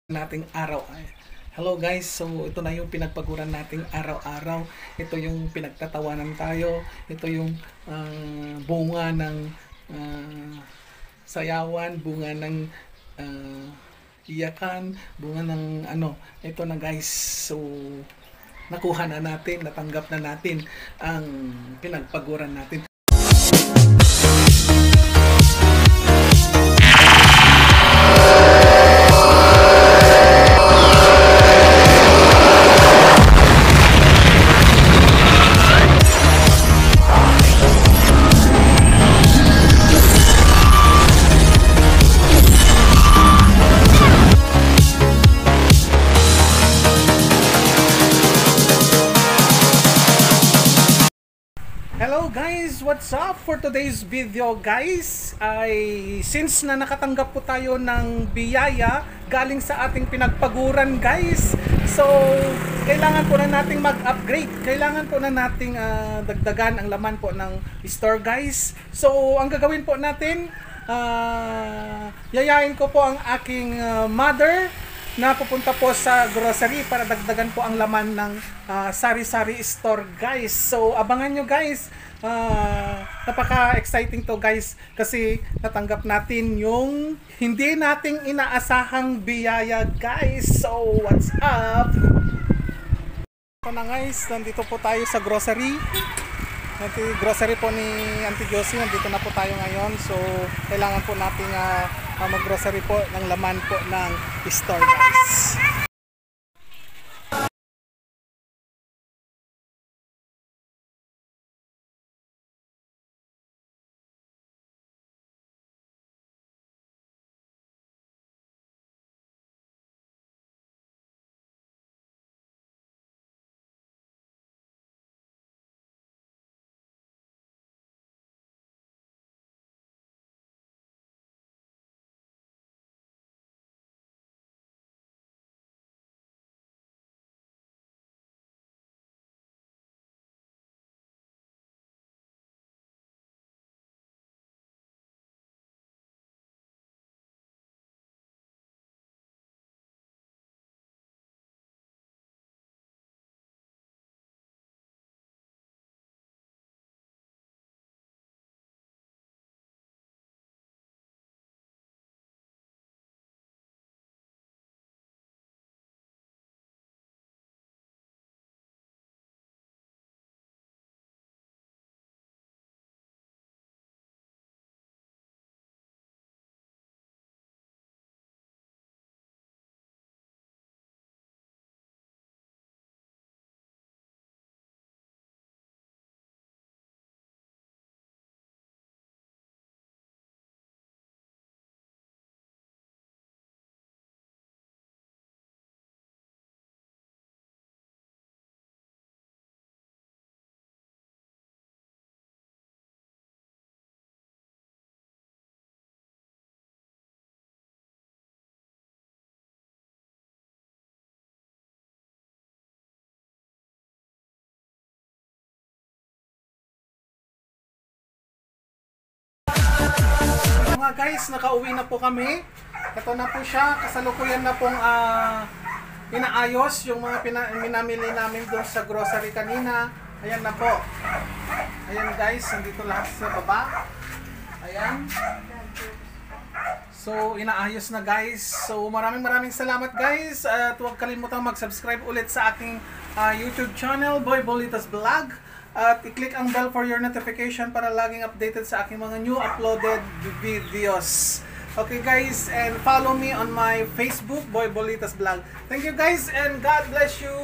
nating araw. Hello guys, so ito na yung pinagpaguran nating araw-araw. Ito yung pinagtatawanan tayo. Ito yung bunga ng sayawan, bunga ng iyakan, bunga ng ano. Ito na guys, so nakuha na natin, natanggap na natin ang pinagpaguran natin. Hello guys, what's up for today's video guys? Since na nakatanggap po tayo ng biyaya galing sa ating pinagpaguran guys, so kailangan po na nating mag-upgrade, kailangan po na nating dagdagan ang laman po ng store guys. So ang gagawin po natin, yayain ko po ang aking mother na pupunta po sa grocery para dagdagan po ang laman ng sari-sari store guys. So abangan nyo guys, napaka-exciting to guys kasi natanggap natin yung hindi nating inaasahang biyaya guys. So what's up? Ito na guys, nandito po tayo sa grocery. Grocery po ni Auntie Josie, nandito na po tayo ngayon. So kailangan po natin mag-grocery po ng laman po ng store guys. Mga guys, nakauwi na po kami. Ito na po siya, kasalukuyan na pong inaayos yung mga pinamili namin doon sa grocery kanina. Ayan na po. Ayan guys, nandito lahat sa baba. Ayan. So inaayos na guys. So maraming salamat guys. At huwag kalimutang mag-subscribe ulit sa aking YouTube channel, Boy Bolitas Vlog. At i-click ang bell for your notification para laging updated sa aking mga new uploaded videos. Okay guys, and follow me on my Facebook, Boy Bolitas Vlog. Thank you guys and God bless you.